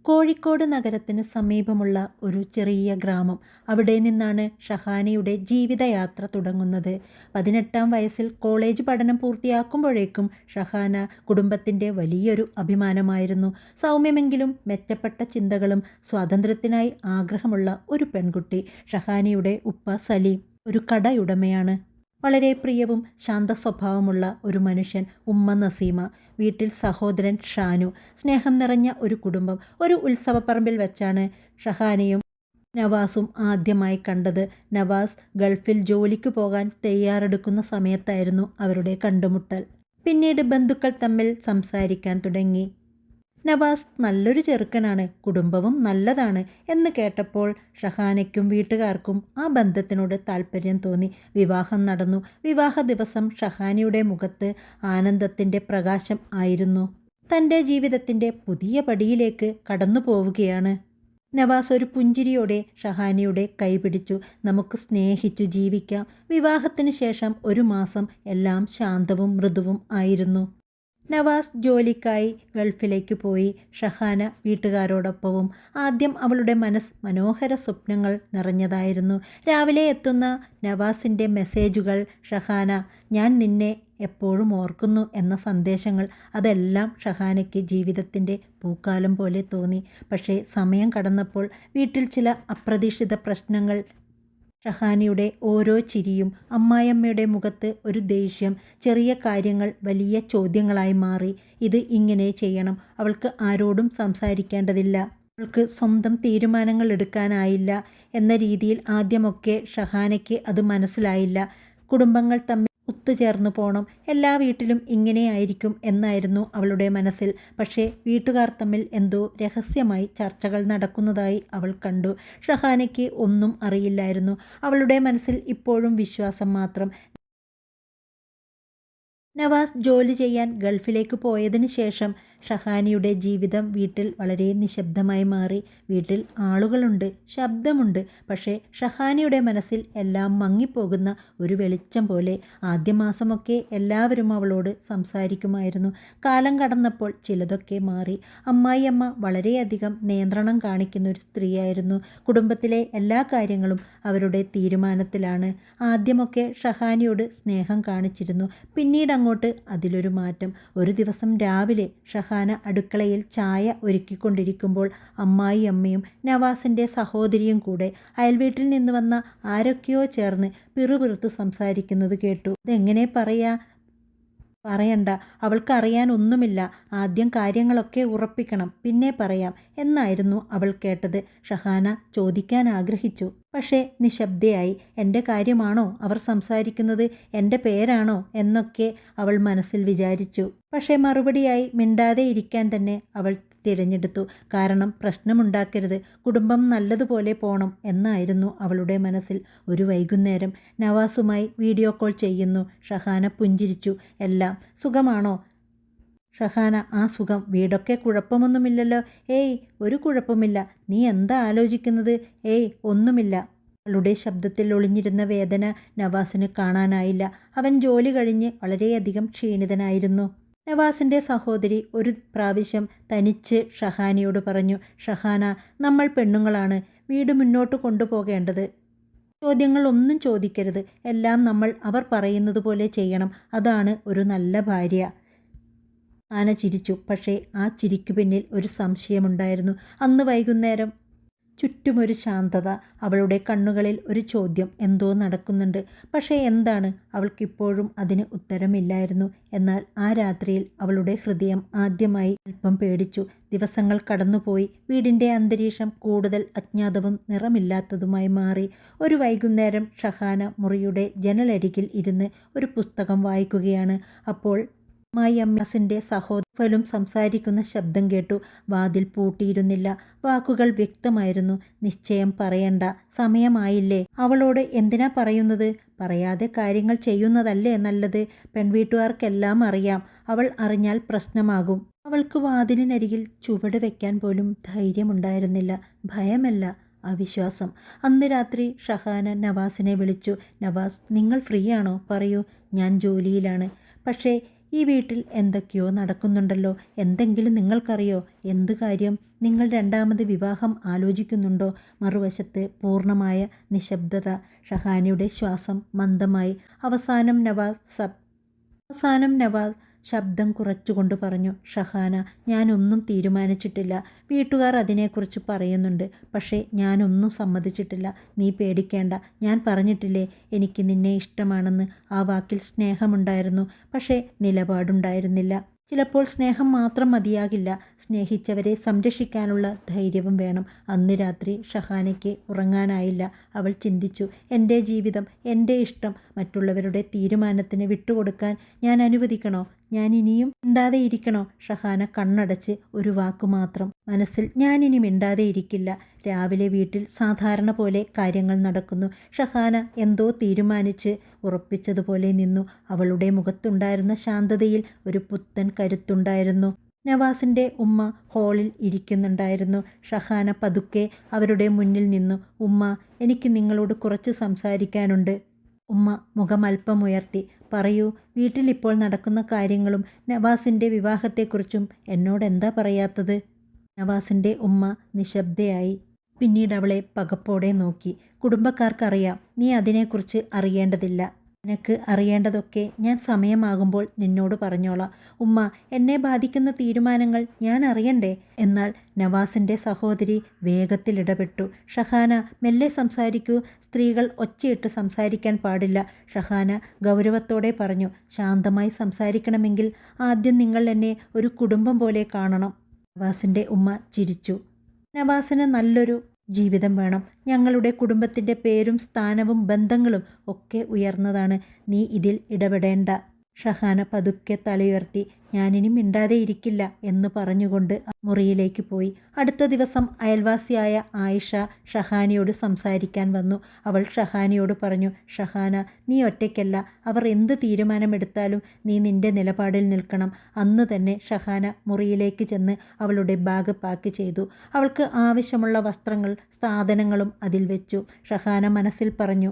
കോഴിക്കോട് നഗരത്തിന് സമീപമുള്ള ഒരു ചെറിയ ഗ്രാമം. അവിടെ നിന്നാണ് ഷഹാനയുടെ ജീവിതയാത്ര തുടങ്ങുന്നത്. 18-ാം വയസ്സിൽ കോളേജ് പഠനം പൂർത്തിയാക്കുമ്പോഴേക്കും ഷഹാന കുടുംബത്തിൻ്റെ വലിയൊരു അഭിമാനമായിരുന്നു. സൗമ്യമെങ്കിലും മെച്ചപ്പെട്ട ചിന്തകളും സ്വാതന്ത്ര്യത്തിനായി ആഗ്രഹമുള്ള ഒരു പെൺകുട്ടി. ഷഹാനയുടെ ഉപ്പ സലീം ഒരു കടയുടമയാണ്. വളരെ പ്രിയവും ശാന്ത സ്വഭാവമുള്ള ഒരു മനുഷ്യൻ ഉമ്മ നസീമ. വീട്ടിൽ സഹോദരൻ ഷാനു. സ്നേഹം നിറഞ്ഞ ഒരു കുടുംബം. ഒരു ഉത്സവപ്പറമ്പിൽ വെച്ചാണ് ഷഹാനയും നവാസും ആദ്യമായി കണ്ടത്. നവാസ് ഗൾഫിൽ ജോലിക്ക് പോകാൻ തയ്യാറെടുക്കുന്ന സമയത്തായിരുന്നു അവരുടെ കണ്ടുമുട്ടൽ. പിന്നീട് ബന്ധുക്കൾ തമ്മിൽ സംസാരിക്കാൻ തുടങ്ങി. നവാസ് നല്ലൊരു ചെറുക്കനാണ്, കുടുംബവും നല്ലതാണ് എന്ന് കേട്ടപ്പോൾ ഷഹാനയ്ക്കും വീട്ടുകാർക്കും ആ ബന്ധത്തിനോട് താല്പര്യം തോന്നി. വിവാഹം നടന്നു. വിവാഹ ദിവസം ഷഹാനയുടെ മുഖത്ത് ആനന്ദത്തിൻ്റെ പ്രകാശം ആയിരുന്നു. തൻ്റെ ജീവിതത്തിൻ്റെ പുതിയ പടിയിലേക്ക് കടന്നു പോവുകയാണ്. നവാസ് ഒരു പുഞ്ചിരിയോടെ ഷഹാനയുടെ കൈപിടിച്ചു. നമുക്ക് സ്നേഹിച്ചു ജീവിക്കാം. വിവാഹത്തിന് ശേഷം 1 മാസം എല്ലാം ശാന്തവും മൃദുവും ആയിരുന്നു. നവാസ് ജോലിക്കായി ഗൾഫിലേക്ക് പോയി. ഷഹാന വീട്ടുകാരോടൊപ്പവും. ആദ്യം അവളുടെ മനസ്സ് മനോഹര സ്വപ്നങ്ങൾ നിറഞ്ഞതായിരുന്നു. രാവിലെ എത്തുന്ന നവാസിൻ്റെ മെസ്സേജുകൾ, ഷഹാന ഞാൻ നിന്നെ എപ്പോഴും ഓർക്കുന്നു എന്ന സന്ദേശങ്ങൾ, അതെല്ലാം ഷഹാനയ്ക്ക് ജീവിതത്തിൻ്റെ പൂക്കാലം പോലെ തോന്നി. പക്ഷേ സമയം കടന്നപ്പോൾ വീട്ടിൽ ചില അപ്രതീക്ഷിത പ്രശ്നങ്ങൾ. ഷഹാനയുടെ ഓരോ ചിരിയും, അമ്മായിയമ്മയുടെ മുഖത്ത് ഒരു ദേഷ്യം, ചെറിയ കാര്യങ്ങൾ വലിയ ചോദ്യങ്ങളായി മാറി. ഇത് ഇങ്ങനെ ചെയ്യണം, അവൾക്ക് ആരോടും സംസാരിക്കേണ്ടതില്ല, അവൾക്ക് സ്വന്തം തീരുമാനങ്ങൾ എടുക്കാനായില്ല എന്ന രീതിയിൽ ആദ്യമൊക്കെ ഷഹാനയ്ക്ക് അത് മനസ്സിലായില്ല. കുടുംബങ്ങൾ തമ്മിൽ ഒത്തുചേർന്നു പോണം, എല്ലാ വീട്ടിലും ഇങ്ങനെയായിരിക്കും എന്നായിരുന്നു അവളുടെ മനസ്സിൽ. പക്ഷേ വീട്ടുകാർ തമ്മിൽ എന്തോ രഹസ്യമായി ചർച്ചകൾ നടക്കുന്നതായി അവൾ കണ്ടു. ഷഹാനയ്ക്ക് ഒന്നും അറിയില്ലായിരുന്നു. അവളുടെ മനസ്സിൽ ഇപ്പോഴും വിശ്വാസം മാത്രം. നവാസ് ജോലി ചെയ്യാൻ ഗൾഫിലേക്ക് പോയതിനു ശേഷം ഷഹാനയുടെ ജീവിതം വീട്ടിൽ വളരെ നിശബ്ദമായി മാറി. വീട്ടിൽ ആളുകളുണ്ട്, ശബ്ദമുണ്ട്, പക്ഷേ ഷഹാനയുടെ മനസ്സിൽ എല്ലാം മങ്ങിപ്പോകുന്ന ഒരു വെളിച്ചം പോലെ. ആദ്യ മാസമൊക്കെ എല്ലാവരും അവളോട് സംസാരിക്കുമായിരുന്നു. കാലം കടന്നപ്പോൾ ചിലതൊക്കെ മാറി. അമ്മായിയമ്മ വളരെയധികം നിയന്ത്രണം കാണിക്കുന്ന ഒരു സ്ത്രീയായിരുന്നു. കുടുംബത്തിലെ എല്ലാ കാര്യങ്ങളും അവരുടെ തീരുമാനത്തിലാണ്. ആദ്യമൊക്കെ ഷഹാനയോട് സ്നേഹം കാണിച്ചിരുന്നു. പിന്നീട് അങ്ങോട്ട് അതിലൊരു മാറ്റം. ഒരു ദിവസം രാവിലെ ഷഹാന അടുക്കളയിൽ ചായ ഒരുക്കിക്കൊണ്ടിരിക്കുമ്പോൾ അമ്മായിയമ്മയും നവാസിൻ്റെ സഹോദരിയും കൂടെ അയൽവീട്ടിൽ നിന്ന് വന്ന ആരൊക്കെയോ ചേർന്ന് പിറുപിറുത്ത് സംസാരിക്കുന്നത് കേട്ടു. ഇതെങ്ങനെ പറയണ്ട, അവൾക്കറിയാൻ ഒന്നുമില്ല, ആദ്യം കാര്യങ്ങളൊക്കെ ഉറപ്പിക്കണം, പിന്നെ പറയാം എന്നായിരുന്നു അവൾ കേട്ടത്. ഷഹാന ചോദിക്കാൻ ആഗ്രഹിച്ചു, പക്ഷേ നിശബ്ദയായി. എൻ്റെ കാര്യമാണോ അവർ സംസാരിക്കുന്നത്, എൻ്റെ പേരാണോ എന്നൊക്കെ അവൾ മനസ്സിൽ വിചാരിച്ചു. പക്ഷേ മറുപടിയായി മിണ്ടാതെ ഇരിക്കാൻ തന്നെ അവൾ തിരഞ്ഞെടുത്തു. കാരണം പ്രശ്നമുണ്ടാക്കരുത്, കുടുംബം നല്ലതുപോലെ പോണം എന്നായിരുന്നു അവളുടെ മനസ്സിൽ. ഒരു വൈകുന്നേരം നവാസുമായി വീഡിയോ കോൾ ചെയ്യുന്നു. ഷഹാന പുഞ്ചിരിച്ചു. എല്ലാം സുഖമാണോ ഷഹാന? ആ സുഖം. വീടൊക്കെ കുഴപ്പമൊന്നുമില്ലല്ലോ? ഏയ് ഒരു കുഴപ്പമില്ല. നീ എന്താ ആലോചിക്കുന്നത്? ഏയ് ഒന്നുമില്ല. അവളുടെ ശബ്ദത്തിൽ ഒളിഞ്ഞിരുന്ന വേദന നവാസിന് കാണാനായില്ല. അവൻ ജോലി കഴിഞ്ഞ് വളരെയധികം ക്ഷീണിതനായിരുന്നു. നവാസിൻ്റെ സഹോദരി ഒരു പ്രാവശ്യം തനിച്ച് ഷഹാനയോട് പറഞ്ഞു, ഷഹാന, നമ്മൾ പെണ്ണുങ്ങളാണ് വീട് മുന്നോട്ട് കൊണ്ടുപോകേണ്ടത്. ചോദ്യങ്ങൾ ഒന്നും ചോദിക്കരുത്, എല്ലാം നമ്മൾ അവർ പറയുന്നത് പോലെ ചെയ്യണം, അതാണ് ഒരു നല്ല ഭാര്യ. ആന ചിരിച്ചു. പക്ഷേ ആ ചിരിക്കു പിന്നിൽ ഒരു സംശയമുണ്ടായിരുന്നു. അന്ന് വൈകുന്നേരം ചുറ്റുമൊരു ശാന്തത. അവളുടെ കണ്ണുകളിൽ ഒരു ചോദ്യം. എന്തോ നടക്കുന്നുണ്ട്, പക്ഷേ എന്താണ്? അവൾക്കിപ്പോഴും അതിന് ഉത്തരമില്ലായിരുന്നു. എന്നാൽ ആ രാത്രിയിൽ അവളുടെ ഹൃദയം ആദ്യമായി അല്പം പേടിച്ചു. ദിവസങ്ങൾ കടന്നുപോയി. വീടിൻ്റെ അന്തരീക്ഷം കൂടുതൽ അജ്ഞാതവും നിറമില്ലാത്തതുമായി മാറി. ഒരു വൈകുന്നേരം ഷഹാന മുറിയുടെ ജനലരികിൽ ഇരുന്ന് ഒരു പുസ്തകം വായിക്കുകയാണ്. അപ്പോൾ അമ്മായിയമ്മസിൻ്റെ സഹോദരനും സംസാരിക്കുന്ന ശബ്ദം കേട്ടു. വാതിൽ പൂട്ടിയിരുന്നില്ല. വാക്കുകൾ വ്യക്തമായിരുന്നു. നിശ്ചയം പറയണ്ട, സമയമായില്ലേ? അവളോട് എന്തിനാ പറയുന്നത്? പറയാതെ കാര്യങ്ങൾ ചെയ്യുന്നതല്ലേ നല്ലത്? പെൺവീട്ടുകാർക്കെല്ലാം അറിയാം. അവൾ അറിഞ്ഞാൽ പ്രശ്നമാകും. അവൾക്ക് വാതിലിനരികിൽ ചുവട് വയ്ക്കാൻ പോലും ധൈര്യമുണ്ടായിരുന്നില്ല. ഭയമല്ല, അവിശ്വാസം. അന്ന് രാത്രി ഷഹാന നവാസിനെ വിളിച്ചു. നവാസ്, നിങ്ങൾ ഫ്രീ ആണോ? പറയൂ, ഞാൻ ജോലിയിലാണ്. പക്ഷേ ഈ വീട്ടിൽ എന്തൊക്കെയോ നടക്കുന്നുണ്ടല്ലോ. എന്തെങ്കിലും നിങ്ങൾക്കറിയോ? എന്ത് കാര്യം? നിങ്ങൾ രണ്ടാമത് വിവാഹം ആലോചിക്കുന്നുണ്ടോ? മറുവശത്ത് പൂർണ്ണമായ നിശബ്ദത. ഷഹാനയുടെ ശ്വാസം മന്ദമായി. അവസാനം നവാസ് ശബ്ദം കുറച്ചുകൊണ്ട് പറഞ്ഞു, ഷഹാന, ഞാനൊന്നും തീരുമാനിച്ചിട്ടില്ല. വീട്ടുകാർ അതിനെക്കുറിച്ച് പറയുന്നുണ്ട്. പക്ഷേ ഞാനൊന്നും സമ്മതിച്ചിട്ടില്ല. നീ പേടിക്കേണ്ട. ഞാൻ പറഞ്ഞിട്ടില്ലേ എനിക്ക് നിന്നെ ഇഷ്ടമാണെന്ന്. ആ വാക്കിൽ സ്നേഹമുണ്ടായിരുന്നു, പക്ഷേ നിലപാടുണ്ടായിരുന്നില്ല. ചിലപ്പോൾ സ്നേഹം മാത്രം മതിയാകില്ല. സ്നേഹിച്ചവരെ സംരക്ഷിക്കാനുള്ള ധൈര്യവും വേണം. അന്ന് രാത്രി ഷഹാനയ്ക്ക് ഉറങ്ങാനായില്ല. അവൾ ചിന്തിച്ചു, എൻ്റെ ജീവിതം, എൻ്റെ ഇഷ്ടം മറ്റുള്ളവരുടെ തീരുമാനത്തിന് വിട്ടുകൊടുക്കാൻ ഞാൻ അനുവദിക്കണോ? ഞാൻ ഇനിയും മിണ്ടാതെ ഇരിക്കണോ? ഷഹാന കണ്ണടച്ച് ഒരു വാക്കുമാത്രം മനസ്സിൽ, ഞാനിനി മിണ്ടാതെ ഇരിക്കില്ല. രാവിലെ വീട്ടിൽ സാധാരണ പോലെ കാര്യങ്ങൾ നടക്കുന്നു. ഷഹാന എന്തോ തീരുമാനിച്ച് ഉറപ്പിച്ചതുപോലെ നിന്നു. അവളുടെ മുഖത്തുണ്ടായിരുന്ന ശാന്തതയിൽ ഒരു പുത്തൻ കരുത്തുണ്ടായിരുന്നു. നവാസിൻ്റെ ഉമ്മ ഹാളിൽ ഇരിക്കുന്നുണ്ടായിരുന്നു. ഷഹാന പതുക്കെ അവരുടെ മുന്നിൽ നിന്നു. ഉമ്മ, എനിക്ക് നിങ്ങളോട് കുറച്ച് സംസാരിക്കാനുണ്ട്. ഉമ്മ മുഖമൽപ്പമുയർത്തി. പറയൂ, വീട്ടിലിപ്പോൾ നടക്കുന്ന കാര്യങ്ങളും നവാസിൻ്റെ വിവാഹത്തെക്കുറിച്ചും എന്നോടെന്താ പറയാത്തത്? നവാസിൻ്റെ ഉമ്മ നിശബ്ദയായി. പിന്നീട് അവളെ പകപ്പോടെ നോക്കി. കുടുംബക്കാർക്കറിയാം, നീ അതിനെക്കുറിച്ച് അറിയേണ്ടതില്ല. നിനക്ക് അറിയേണ്ടതൊക്കെ ഞാൻ സമയമാകുമ്പോൾ നിന്നോട് പറഞ്ഞോളാം. ഉമ്മ, എന്നെ ബാധിക്കുന്ന തീരുമാനങ്ങൾ ഞാൻ അറിയണ്ടേ? എന്നാൽ നവാസിൻ്റെ സഹോദരി വേഗത്തിൽ ഇടപെട്ടു. ഷഹാന, മെല്ലെ സംസാരിക്കൂ. സ്ത്രീകൾ ഒച്ചയിട്ട് സംസാരിക്കാൻ പാടില്ല. ഷഹാന ഗൗരവത്തോടെ പറഞ്ഞു. ശാന്തമായി സംസാരിക്കണമെങ്കിൽ ആദ്യം നിങ്ങൾ എന്നെ ഒരു കുടുംബം പോലെ കാണണം. നവാസിൻ്റെ ഉമ്മ ചിരിച്ചു. നവാസിന് നല്ലൊരു ജീവിതം വേണം. ഞങ്ങളുടെ കുടുംബത്തിൻ്റെ പേരും സ്ഥാനവും ബന്ധങ്ങളും ഒക്കെ ഉയർന്നതാണ്. നീ ഇതിൽ ഇടപെടേണ്ട. ഷഹാന പതുക്കെ തലയുയർത്തി. ഞാനിനി മിണ്ടാതെ ഇരിക്കില്ല എന്ന് പറഞ്ഞുകൊണ്ട് മുറിയിലേക്ക് പോയി. അടുത്ത ദിവസം അയൽവാസിയായ ആയിഷ ഷഹാനയോട് സംസാരിക്കാൻ വന്നു. അവൾ ഷഹാനയോട് പറഞ്ഞു, ഷഹാന, നീ ഒറ്റയ്ക്കല്ല. അവർ എന്ത് തീരുമാനമെടുത്താലും നീ നിന്റെ നിലപാടിൽ നിൽക്കണം. അന്ന് തന്നെ ഷഹാന മുറിയിലേക്ക് ചെന്ന് അവളുടെ ബാഗ് പാക്ക് ചെയ്തു. അവൾക്ക് ആവശ്യമുള്ള വസ്ത്രങ്ങൾ, സാധനങ്ങളും അതിൽ വെച്ചു. ഷഹാന മനസ്സിൽ പറഞ്ഞു,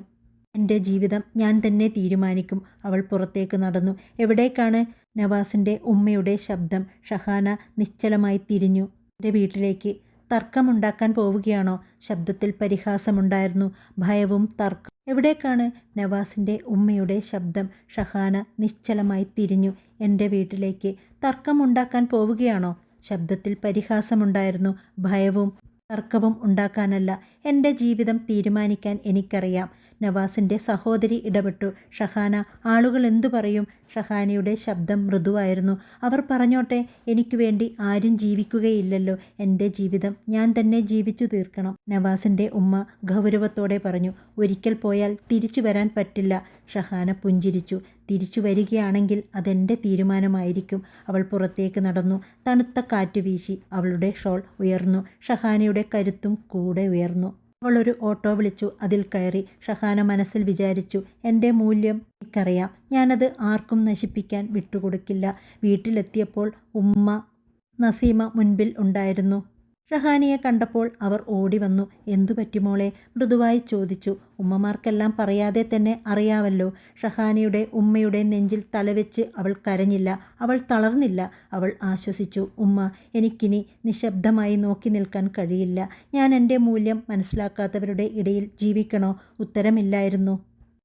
എൻ്റെ ജീവിതം ഞാൻ തന്നെ തീരുമാനിക്കും. അവൾ പുറത്തേക്ക് നടന്നു. എവിടേക്കാണ്? നവാസിൻ്റെ ഉമ്മയുടെ ശബ്ദം. ഷഹാന നിശ്ചലമായി തിരിഞ്ഞു. എൻ്റെ വീട്ടിലേക്ക്. തർക്കമുണ്ടാക്കാൻ പോവുകയാണോ? ശബ്ദത്തിൽ പരിഹാസമുണ്ടായിരുന്നു, ഭയവും തർക്കം. എവിടേക്കാണ്? നവാസിൻ്റെ ഉമ്മയുടെ ശബ്ദം. ഷഹാന നിശ്ചലമായി തിരിഞ്ഞു. എൻ്റെ വീട്ടിലേക്ക്. തർക്കമുണ്ടാക്കാൻ പോവുകയാണോ? ശബ്ദത്തിൽ പരിഹാസമുണ്ടായിരുന്നു, ഭയവും തർക്കവും ഉണ്ടാക്കാനല്ല. എൻ്റെ ജീവിതം തീരുമാനിക്കാൻ എനിക്കറിയാം. നവാസിൻ്റെ സഹോദരി ഇടപെട്ടു. ഷഹാന, ആളുകൾ എന്തു പറയും? ഷഹാനയുടെ ശബ്ദം മൃദുവായിരുന്നു. അവർ പറഞ്ഞോട്ടെ, എനിക്ക് വേണ്ടി ആരും ജീവിക്കുകയില്ലല്ലോ. എൻ്റെ ജീവിതം ഞാൻ തന്നെ ജീവിച്ചു തീർക്കണം. നവാസിൻ്റെ ഉമ്മ ഗൗരവത്തോടെ പറഞ്ഞു. ഒരിക്കൽ പോയാൽ തിരിച്ചു വരാൻ പറ്റില്ല. ഷഹാന പുഞ്ചിരിച്ചു. തിരിച്ചു വരികയാണെങ്കിൽ അതെൻ്റെ തീരുമാനമായിരിക്കും. അവൾ പുറത്തേക്ക് നടന്നു. തണുത്ത കാറ്റ് വീശി. അവളുടെ ഷോൾ ഉയർന്നു. ഷഹാനയുടെ കരുത്തും കൂടെ ഉയർന്നു. അവളൊരു ഓട്ടോ വിളിച്ചു. അതിൽ കയറി. ഷഹാന മനസ്സിൽ വിചാരിച്ചു, എൻ്റെ മൂല്യം എനിക്കറിയാം. ഞാനത് ആർക്കും നശിപ്പിക്കാൻ വിട്ടുകൊടുക്കില്ല. വീട്ടിലെത്തിയപ്പോൾ ഉമ്മ നസീമ മുൻപിൽ ഉണ്ടായിരുന്നു. ഷഹാനിയെ കണ്ടപ്പോൾ അവർ ഓടി വന്നു. എന്തു പറ്റി മോളെ? മൃദുവായി ചോദിച്ചു. ഉമ്മമാർക്കെല്ലാം പറയാതെ തന്നെ അറിയാവല്ലോ. ഷഹാനിയുടെ ഉമ്മയുടെ നെഞ്ചിൽ തലവെച്ച് അവൾ കരഞ്ഞില്ല. അവൾ തളർന്നില്ല. അവൾ ആശ്വസിച്ചു. ഉമ്മ, എനിക്കിനി നിശബ്ദമായി നോക്കി നിൽക്കാൻ കഴിയില്ല. ഞാൻ എൻ്റെ മൂല്യം മനസ്സിലാക്കാത്തവരുടെ ഇടയിൽ ജീവിക്കണോ? ഉത്തരമില്ലായിരുന്നു.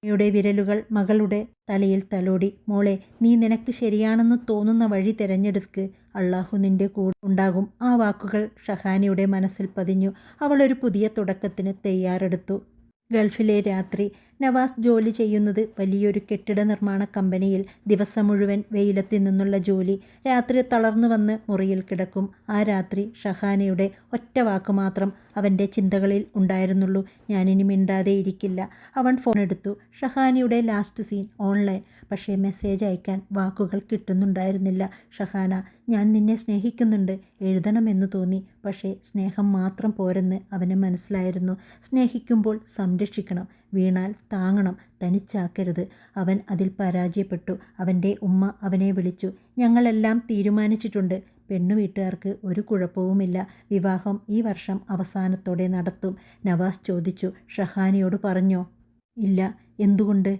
യുടെ വിരലുകൾ മകളുടെ തലയിൽ തലോടി. മോളെ, നീ നിനക്ക് ശരിയാണെന്ന് തോന്നുന്ന വഴി തിരഞ്ഞെടുക്ക്. അള്ളാഹു നിന്റെ കൂടെ ഉണ്ടാകും. ആ വാക്കുകൾ ഷഹാനയുടെ മനസ്സിൽ പതിഞ്ഞു. അവളൊരു പുതിയ തുടക്കത്തിന് തയ്യാറെടുത്തു. ഗൾഫിലെ രാത്രി. നവാസ് ജോലി ചെയ്യുന്നത് വലിയൊരു കെട്ടിട നിർമ്മാണ കമ്പനിയിൽ. ദിവസം മുഴുവൻ വെയിലത്ത് നിന്നുള്ള ജോലി. രാത്രി തളർന്നു വന്ന് മുറിയിൽ കിടക്കും. ആ രാത്രി ഷഹാനയുടെ ഒറ്റ വാക്ക് മാത്രം അവൻ്റെ ചിന്തകളിൽ ഉണ്ടായിരുന്നുള്ളൂ. ഞാനിനി മിണ്ടാതെ ഇരിക്കില്ല. അവൻ ഫോൺ എടുത്തു. ഷഹാനയുടെ ലാസ്റ്റ് സീൻ ഓൺലൈൻ. പക്ഷേ മെസ്സേജ് അയക്കാൻ വാക്കുകൾ കിട്ടുന്നുണ്ടായിരുന്നില്ല. ഷഹാന, ഞാൻ നിന്നെ സ്നേഹിക്കുന്നുണ്ട് എഴുതണമെന്ന് തോന്നി. പക്ഷേ സ്നേഹം മാത്രം പോരെന്ന് അവന് മനസ്സിലായിരുന്നു. സ്നേഹിക്കുമ്പോൾ സംരക്ഷിക്കണം. വീണാൽ താങ്ങണം, തനിച്ചാക്കരുത്. അവൻ അതിൽ പരാജയപ്പെട്ടു. അവൻ്റെ ഉമ്മ അവനെ വിളിച്ചു. ഞങ്ങളെല്ലാം തീരുമാനിച്ചിട്ടുണ്ട്. പെണ്ണുവീട്ടുകാർക്ക് ഒരു കുഴപ്പവുമില്ല. വിവാഹം ഈ വർഷം അവസാനത്തോടെ നടത്തും. നവാസ് ചോദിച്ചു. ഷഹാനയോട് പറഞ്ഞോ? ഇല്ല. എന്തുകൊണ്ട്?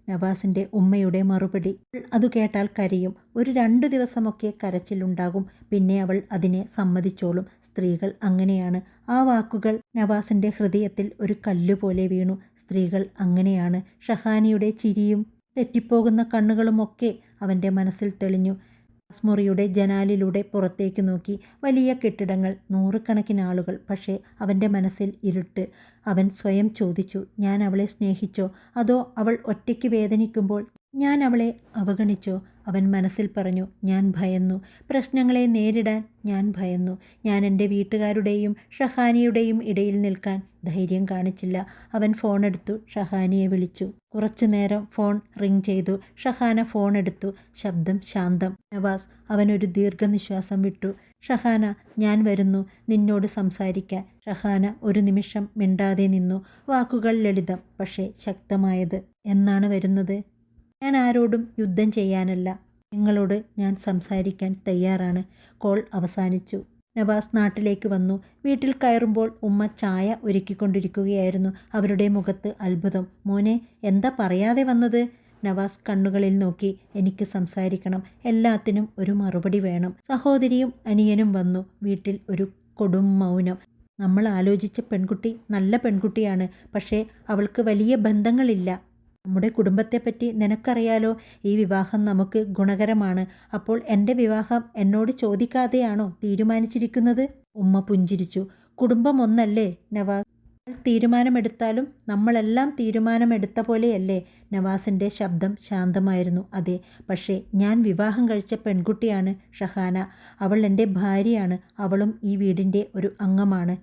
നവാസിൻ്റെ ഉമ്മയുടെ മറുപടി. അവൾ അത് കേട്ടാൽ കരയും. ഒരു 2 ദിവസമൊക്കെ കരച്ചിലുണ്ടാകും. പിന്നെ അവൾ അതിനെ സമ്മതിച്ചോളും. സ്ത്രീകൾ അങ്ങനെയാണ്. ആ വാക്കുകൾ നവാസിൻ്റെ ഹൃദയത്തിൽ ഒരു കല്ലുപോലെ വീണു. സ്ത്രീകൾ അങ്ങനെയാണ്. ഷഹാനിയുടെ ചിരിയും തെറ്റിപ്പോകുന്ന കണ്ണുകളുമൊക്കെ അവൻ്റെ മനസ്സിൽ തെളിഞ്ഞു. മുറിയുടെ ജനാലിലൂടെ പുറത്തേക്ക് നോക്കി. വലിയ കെട്ടിടങ്ങൾ, 100 ആളുകൾ. പക്ഷേ അവൻ്റെ മനസ്സിൽ ഇരുട്ട്. അവൻ സ്വയം ചോദിച്ചു, ഞാൻ അവളെ സ്നേഹിച്ചോ? അതോ അവൾ ഒറ്റയ്ക്ക് വേദനിക്കുമ്പോൾ ഞാൻ അവളെ അവഗണിച്ചോ? അവൻ മനസ്സിൽ പറഞ്ഞു, ഞാൻ ഭയന്നു. പ്രശ്നങ്ങളെ നേരിടാൻ ഞാൻ ഭയന്നു. ഞാൻ എൻ്റെ വീട്ടുകാരുടെയും ഷഹാനിയുടെയും ഇടയിൽ നിൽക്കാൻ ധൈര്യം കാണിച്ചില്ല. അവൻ ഫോണെടുത്തു ഷഹാനിയെ വിളിച്ചു. കുറച്ചു നേരം ഫോൺ റിങ് ചെയ്തു. ഷഹാന ഫോൺ എടുത്തു. ശബ്ദം ശാന്തം. നവാസ്. അവനൊരു ദീർഘനിശ്വാസം വിട്ടു. ഷഹാന, ഞാൻ വരുന്നു നിന്നോട് സംസാരിക്കാൻ. ഷഹാന ഒരു നിമിഷം മിണ്ടാതെ നിന്നു. വാക്കുകൾ ലളിതം, പക്ഷേ ശക്തമായത്. എന്നാണ് വരുന്നത്? ഞാൻ ആരോടും യുദ്ധം ചെയ്യാനല്ല. നിങ്ങളോട് ഞാൻ സംസാരിക്കാൻ തയ്യാറാണ്. കോൾ അവസാനിച്ചു. നവാസ് നാട്ടിലേക്ക് വന്നു. വീട്ടിൽ കയറുമ്പോൾ ഉമ്മ ചായ ഒരുക്കിക്കൊണ്ടിരിക്കുകയായിരുന്നു. അവരുടെ മുഖത്ത് അത്ഭുതം. മോനെ, എന്താ പറയാതെ വന്നത്? നവാസ് കണ്ണുകളിൽ നോക്കി. എനിക്ക് സംസാരിക്കണം. എല്ലാത്തിനും ഒരു മറുപടി വേണം. സഹോദരിയും അനിയനും വന്നു. വീട്ടിൽ ഒരു കൊടും മൗനം. നമ്മൾ ആലോചിച്ച പെൺകുട്ടി നല്ല പെൺകുട്ടിയാണ്. പക്ഷേ അവൾക്ക് വലിയ ബന്ധങ്ങളില്ല. നമ്മുടെ കുടുംബത്തെപ്പറ്റി നിനക്കറിയാലോ. ഈ വിവാഹം നമുക്ക് ഗുണകരമാണ്. അപ്പോൾ എൻ്റെ വിവാഹം എന്നോട് ചോദിക്കാതെയാണോ തീരുമാനിച്ചിരിക്കുന്നത്? ഉമ്മ പുഞ്ചിരിച്ചു. കുടുംബം ഒന്നല്ലേ നവാസ്? തീരുമാനമെടുത്താലും നമ്മളെല്ലാം തീരുമാനമെടുത്ത പോലെയല്ലേ? നവാസിൻ്റെ ശബ്ദം ശാന്തമായിരുന്നു. അതെ, പക്ഷേ ഞാൻ വിവാഹം കഴിച്ച പെൺകുട്ടിയാണ് ഷഹാന. അവൾ എൻ്റെ ഭാര്യയാണ്. അവളും ഈ വീടിൻ്റെ ഒരു അംഗമാണ്.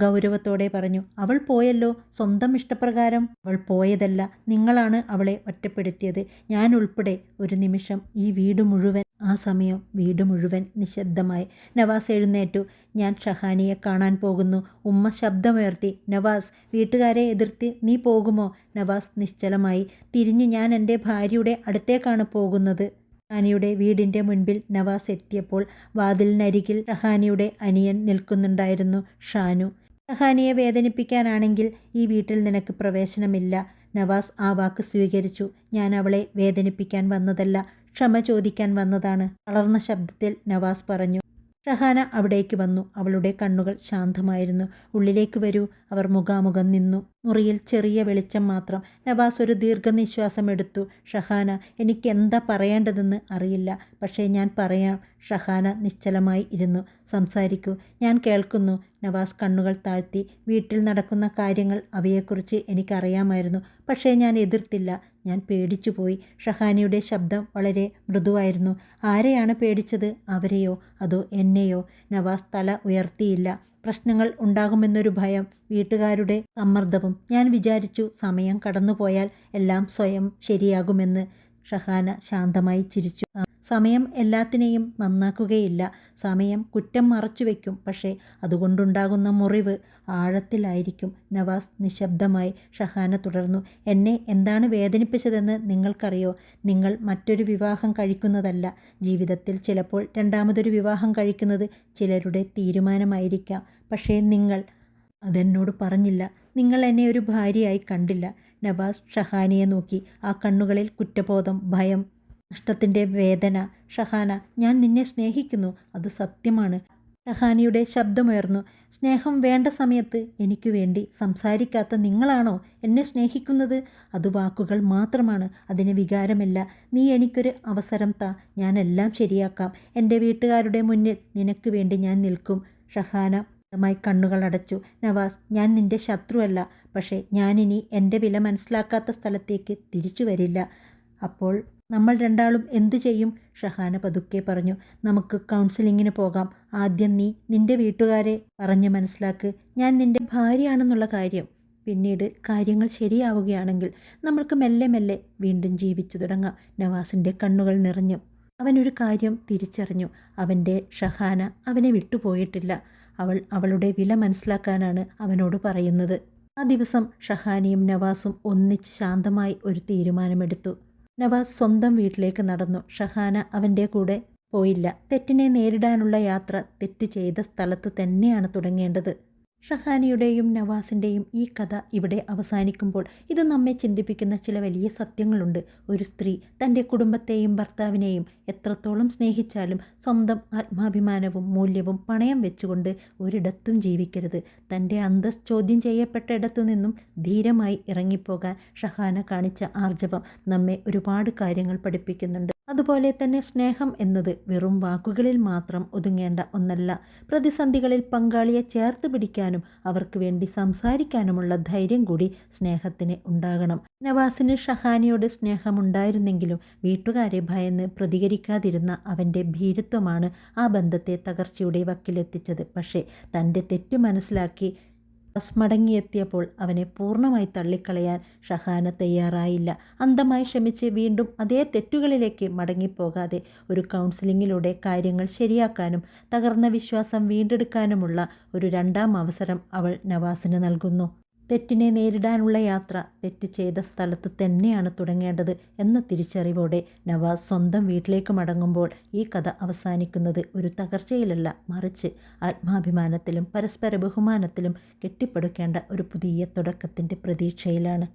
ഗൗരവത്തോടെ പറഞ്ഞു. അവൾ പോയല്ലോ, സ്വന്തം ഇഷ്ടപ്രകാരം. അവൾ പോയതല്ല, നിങ്ങളാണ് അവളെ ഒറ്റപ്പെടുത്തിയത്. ഞാൻ ഉൾപ്പെടെ. ഒരു നിമിഷം ഈ വീട് മുഴുവൻ. ആ സമയം വീട് മുഴുവൻ നിശബ്ദമായി. നവാസ് എഴുന്നേറ്റു. ഞാൻ ഷഹാനിയെ കാണാൻ പോകുന്നു. ഉമ്മ ശബ്ദമുയർത്തി. നവാസ്, വീട്ടുകാരെ എതിർത്ത് നീ പോകുമോ? നവാസ് നിശ്ചലമായി. തിരിഞ്ഞു. ഞാൻ എൻ്റെ ഭാര്യയുടെ അടുത്തേക്കാണ് പോകുന്നത്. ഷഹാനിയുടെ വീടിൻ്റെ മുൻപിൽ നവാസ് എത്തിയപ്പോൾ വാതിലിനരികിൽ ഷഹാനിയുടെ അനിയൻ നിൽക്കുന്നുണ്ടായിരുന്നു, ഷാനു. ഷഹാനിയെ വേദനിപ്പിക്കാനാണെങ്കിൽ ഈ വീട്ടിൽ നിനക്ക് പ്രവേശനമില്ല. നവാസ് ആ വാക്ക് സ്വീകരിച്ചു. ഞാൻ അവളെ വേദനിപ്പിക്കാൻ വന്നതല്ല, ക്ഷമ ചോദിക്കാൻ വന്നതാണ്. തളർന്ന ശബ്ദത്തിൽ നവാസ് പറഞ്ഞു. ഷഹാന അവിടേക്ക് വന്നു. അവളുടെ കണ്ണുകൾ ശാന്തമായിരുന്നു. ഉള്ളിലേക്ക് വരൂ. അവർ മുഖാമുഖം നിന്നു. മുറിയിൽ ചെറിയ വെളിച്ചം മാത്രം. നവാസ് ഒരു ദീർഘനിശ്വാസം എടുത്തു. ഷഹാന, എനിക്ക് എന്താ പറയേണ്ടതെന്ന് അറിയില്ല. പക്ഷേ ഞാൻ പറയാം. ഷഹാന നിശ്ചലമായി ഇരുന്നു. സംസാരിക്കൂ, ഞാൻ കേൾക്കുന്നു. നവാസ് കണ്ണുകൾ താഴ്ത്തി. വീട്ടിൽ നടക്കുന്ന കാര്യങ്ങൾ, അവയെക്കുറിച്ച് എനിക്കറിയാമായിരുന്നു. പക്ഷേ ഞാൻ എതിർത്തില്ല. ഞാൻ പേടിച്ചുപോയി. ഷഹാനിയുടെ ശബ്ദം വളരെ മൃദുവായിരുന്നു. ആരെയാണ് പേടിച്ചത്? അവരെയോ അതോ എന്നെയോ? നവാസ് തല ഉയർത്തിയില്ല. പ്രശ്നങ്ങൾ ഉണ്ടാകുമെന്നൊരു ഭയം, വീട്ടുകാരുടെ സമ്മർദ്ദവും. ഞാൻ വിചാരിച്ചു സമയം കടന്നുപോയാൽ എല്ലാം സ്വയം ശരിയാകുമെന്ന്. ഷഹാന ശാന്തമായി ചിരിച്ചു. സമയം എല്ലാത്തിനെയും നന്നാക്കുകയില്ല. സമയം കുറ്റം മറച്ചുവെക്കും. പക്ഷേ അതുകൊണ്ടുണ്ടാകുന്ന മുറിവ് ആഴത്തിലായിരിക്കും. നവാസ് നിശബ്ദമായി. ഷഹാന തുടർന്നു. എന്നെ എന്താണ് വേദനിപ്പിച്ചതെന്ന് നിങ്ങൾക്കറിയോ? നിങ്ങൾ മറ്റൊരു വിവാഹം കഴിക്കുന്നതല്ല. ജീവിതത്തിൽ ചിലപ്പോൾ രണ്ടാമതൊരു വിവാഹം കഴിക്കുന്നത് ചിലരുടെ തീരുമാനമായിരിക്കാം. പക്ഷേ നിങ്ങൾ അതെന്നോട് പറഞ്ഞില്ല. നിങ്ങൾ എന്നെ ഒരു ഭാര്യയായി കണ്ടില്ല. നവാസ് ഷഹാനിയെ നോക്കി. ആ കണ്ണുകളിൽ കുറ്റബോധം, ഭയം, നഷ്ടത്തിൻ്റെ വേദന. ഷഹാന, ഞാൻ നിന്നെ സ്നേഹിക്കുന്നു. അത് സത്യമാണ്. ഷഹാനിയുടെ ശബ്ദമുയർന്നു. സ്നേഹം വേണ്ട സമയത്ത് എനിക്ക് വേണ്ടി സംസാരിക്കാത്ത നിങ്ങളാണോ എന്നെ സ്നേഹിക്കുന്നത്? അത് വാക്കുകൾ മാത്രമാണ്. അതിന് വികാരമില്ല. നീ എനിക്കൊരു അവസരം താ. ഞാൻ എല്ലാം ശരിയാക്കാം. എൻ്റെ വീട്ടുകാരുടെ മുന്നിൽ നിനക്ക് വേണ്ടി ഞാൻ നിൽക്കും. ഷഹാന മായി കണ്ണുകൾ അടച്ചു. നവാസ്, ഞാൻ നിന്റെ ശത്രുവല്ല. പക്ഷേ ഞാനിനി എൻ്റെ വില മനസ്സിലാക്കാത്ത സ്ഥലത്തേക്ക് തിരിച്ചു വരില്ല. അപ്പോൾ നമ്മൾ രണ്ടാളും എന്തു ചെയ്യും? ഷഹാന പതുക്കെ പറഞ്ഞു. നമുക്ക് കൗൺസിലിങ്ങിന് പോകാം. ആദ്യം നീ നിന്റെ വീട്ടുകാരെ പറഞ്ഞ് മനസ്സിലാക്ക്. ഞാൻ നിന്റെ ഭാര്യയാണെന്നുള്ള കാര്യം. പിന്നീട് കാര്യങ്ങൾ ശരിയാവുകയാണെങ്കിൽ നമ്മൾക്ക് മെല്ലെ മെല്ലെ വീണ്ടും ജീവിച്ചു തുടങ്ങാം. നവാസിൻ്റെ കണ്ണുകൾ നിറഞ്ഞു. അവനൊരു കാര്യം തിരിച്ചറിഞ്ഞു. അവൻ്റെ ഷഹാന അവനെ വിട്ടുപോയിട്ടില്ല. അവൾ അവളുടെ വില മനസ്സിലാക്കാനാണ് അവനോട് പറയുന്നത്. ആ ദിവസം ഷഹാനിയും നവാസും ഒന്നിച്ച് ശാന്തമായി ഒരു തീരുമാനമെടുത്തു. നവാസ് സ്വന്തം വീട്ടിലേക്ക് നടന്നു. ഷഹാന അവൻ്റെ കൂടെ പോയില്ല. തെറ്റിനെ നേരിടാനുള്ള യാത്ര തെറ്റ് ചെയ്ത സ്ഥലത്ത് തന്നെയാണ് തുടങ്ങേണ്ടത്. ഷഹാനിയുടെയും നവാസിൻ്റെയും ഈ കഥ ഇവിടെ അവസാനിക്കുമ്പോൾ ഇത് നമ്മെ ചിന്തിപ്പിക്കുന്ന ചില വലിയ സത്യങ്ങളുണ്ട്. ഒരു സ്ത്രീ തൻ്റെ കുടുംബത്തെയും ഭർത്താവിനെയും എത്രത്തോളം സ്നേഹിച്ചാലും സ്വന്തം ആത്മാഭിമാനവും മൂല്യവും പണയം വെച്ചുകൊണ്ട് ഒരിടത്തും ജീവിക്കരുത്. തൻ്റെ അന്തസ് ചോദ്യം ചെയ്യപ്പെട്ട ഇടത്തു നിന്നും ധീരമായി ഇറങ്ങിപ്പോകാൻ ഷഹാന കാണിച്ച ആർജവം നമ്മെ ഒരുപാട് കാര്യങ്ങൾ പഠിപ്പിക്കുന്നുണ്ട്. അതുപോലെ തന്നെ സ്നേഹം എന്നത് വെറും വാക്കുകളിൽ മാത്രം ഒതുങ്ങേണ്ട ഒന്നല്ല. പ്രതിസന്ധികളിൽ പങ്കാളിയെ ചേർത്ത് പിടിക്കാനും അവർക്ക് വേണ്ടി സംസാരിക്കാനുമുള്ള ധൈര്യം കൂടി സ്നേഹത്തിന് ഉണ്ടാകണം. നവാസിന് ഷഹാനിയോട് സ്നേഹമുണ്ടായിരുന്നെങ്കിലും വീട്ടുകാരെ ഭയന്ന് പ്രതികരിക്കാതിരുന്ന അവൻ്റെ ഭീരുത്വമാണ് ആ ബന്ധത്തെ തകർച്ചയുടെ വക്കിലെത്തിച്ചത്. പക്ഷേ തൻ്റെ തെറ്റ് മനസ്സിലാക്കി മടങ്ങിയെത്തിയപ്പോൾ അവനെ പൂർണ്ണമായി തള്ളിക്കളയാൻ ഷഹാന തയ്യാറായില്ല. അന്ധമായി ക്ഷമിച്ച് വീണ്ടും അതേ തെറ്റുകളിലേക്ക് മടങ്ങിപ്പോകാതെ ഒരു കൗൺസിലിങ്ങിലൂടെ കാര്യങ്ങൾ ശരിയാക്കാനും തകർന്ന വിശ്വാസം വീണ്ടെടുക്കാനുമുള്ള ഒരു രണ്ടാം അവസരം അവൾ നവാസിന് നൽകുന്നു. തെറ്റിനെ നേരിടാനുള്ള യാത്ര തെറ്റ് ചെയ്ത സ്ഥലത്ത് തന്നെയാണ് തുടങ്ങേണ്ടത് എന്ന തിരിച്ചറിവോടെ നവാസ് സ്വന്തം വീട്ടിലേക്ക് മടങ്ങുമ്പോൾ ഈ കഥ അവസാനിക്കുന്നത് ഒരു തകർച്ചയിലല്ല, മറിച്ച് ആത്മാഭിമാനത്തിലും പരസ്പര ബഹുമാനത്തിലും കെട്ടിപ്പടുക്കേണ്ട ഒരു പുതിയ തുടക്കത്തിൻ്റെ പ്രതീക്ഷയിലാണ്.